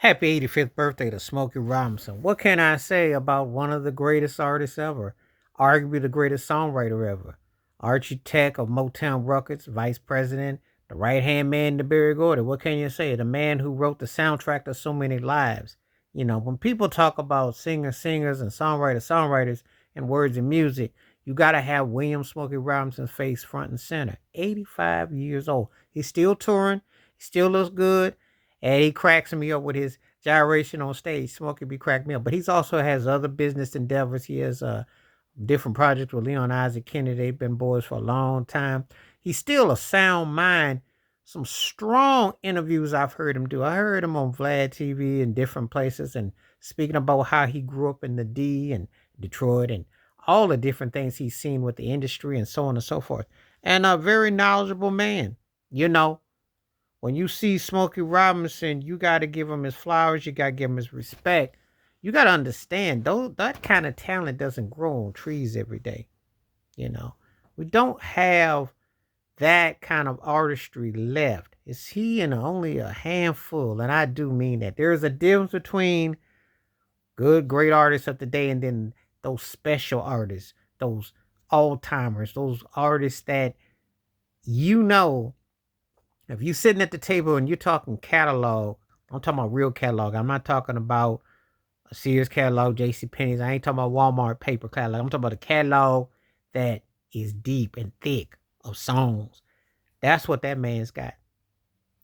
Happy 85th birthday to Smokey Robinson. What can I say about one of the greatest artists ever? Arguably the greatest songwriter ever. Architect of Motown Records, vice president, the right hand man to Barry Gordy. What can you say? The man who wrote the soundtrack to so many lives. You know, when people talk about singers, and songwriters, and words and music, you got to have William Smokey Robinson's face front and center. 85 years old. He's still touring. He still looks good. And he cracks me up with his gyration on stage. Smokey be cracked me up. But he's also has other business endeavors. He has different projects with Leon Isaac Kennedy. They've been boys for a long time. He's still a sound mind. Some strong interviews I've heard him do. I heard him on Vlad TV and different places and speaking about how he grew up in the D and Detroit and all the different things he's seen with the industry and so on and so forth. And a very knowledgeable man. You know, when you see Smokey Robinson, you got to give him his flowers. You got to give him his respect. You got to understand, though, that kind of talent doesn't grow on trees every day. You know, we don't have that kind of artistry left. It's he and only a handful, and I do mean that. There's a difference between good, great artists of the day and then those special artists, those all timers, those artists that you know if you sitting at the table and you're talking catalog, I'm talking about real catalog. I'm not talking about a Sears catalog, J.C. Penney's. I ain't talking about Walmart paper catalog. I'm talking about a catalog that is deep and thick of songs. That's what that man's got.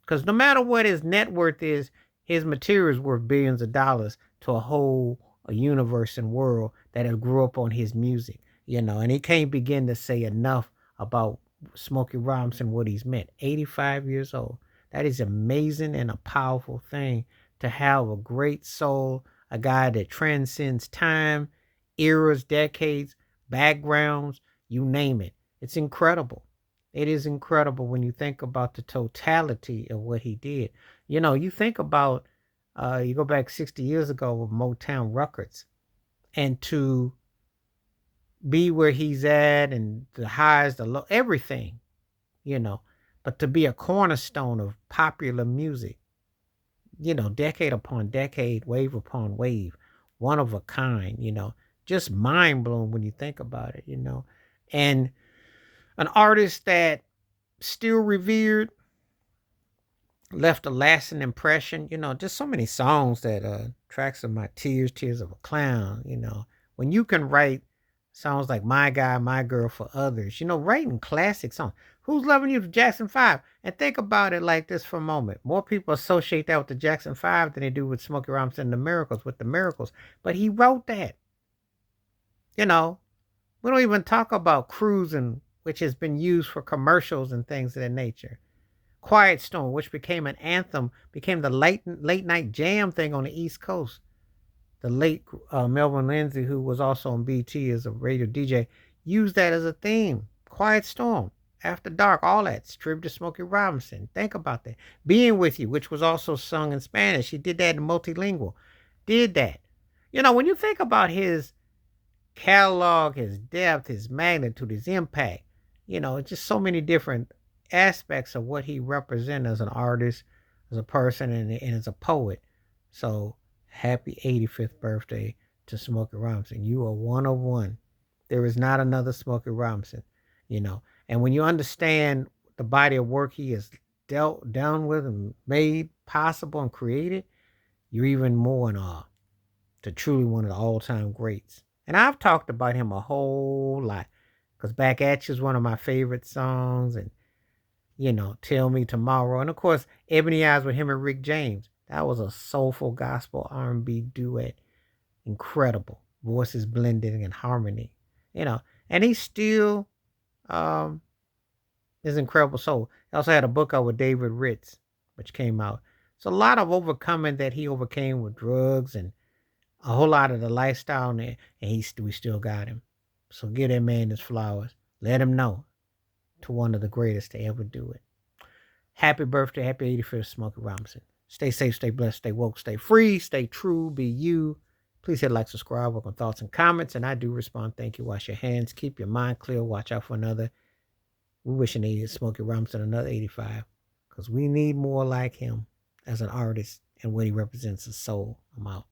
Because no matter what his net worth is, his material is worth billions of dollars to a universe and world that have grew up on his music. You know, and he can't begin to say enough about Smokey Robinson, what he's meant. 85 years old. That is amazing and a powerful thing to have a great soul, a guy that transcends time, eras, decades, backgrounds, you name it. It's incredible. It is incredible when you think about the totality of what he did. You know, you think about, you go back 60 years ago with Motown Records and to be where he's at and the highs, the low, everything, you know. But to be a cornerstone of popular music, you know, decade upon decade, wave upon wave, one of a kind, you know, just mind blowing when you think about it, you know. And an artist that still revered, left a lasting impression, you know, just so many songs that tracks of my tears, tears of a clown, you know. When you can write songs like My Guy, My Girl for others, you know, writing classic songs. Who's Loving You to Jackson 5? And think about it like this for a moment. More people associate that with the Jackson 5 than they do with Smokey Robinson and the Miracles, with the Miracles. But he wrote that. You know, we don't even talk about Cruising, which has been used for commercials and things of that nature. Quiet Storm, which became an anthem, became the late night jam thing on the East Coast. The late Melvin Lindsay, who was also on BT as a radio DJ, used that as a theme. Quiet Storm, After Dark, all that. Tribute to Smokey Robinson. Think about that. Being With You, which was also sung in Spanish. He did that in multilingual. Did that. You know, when you think about his catalog, his depth, his magnitude, his impact, you know, it's just so many different aspects of what he represents as an artist, as a person, and as a poet. So happy 85th birthday to Smokey Robinson. You are one of one. There is not another Smokey Robinson, you know. And when you understand the body of work he has dealt down with and made possible and created, you're even more in awe to truly one of the all-time greats. And I've talked about him a whole lot because Back At You is one of my favorite songs, and you know, Tell Me Tomorrow, and of course, Ebony Eyes with him and Rick James. That was a soulful gospel R&B duet. Incredible. Voices blending in harmony. You know, and he still um, is incredible soul. He also had a book out with David Ritz, which came out. So a lot of overcoming that he overcame with drugs and a whole lot of the lifestyle there, and we still got him. So give that man his flowers. Let him know to one of the greatest to ever do it. Happy birthday, happy 85th, Smokey Robinson. Stay safe, stay blessed, stay woke, stay free, stay true, be you. Please hit like, subscribe, welcome thoughts and comments, and I do respond. Thank you. Wash your hands, keep your mind clear, watch out for another. We wishing Smokey Robinson another 85 because we need more like him as an artist and what he represents as soul. I'm out.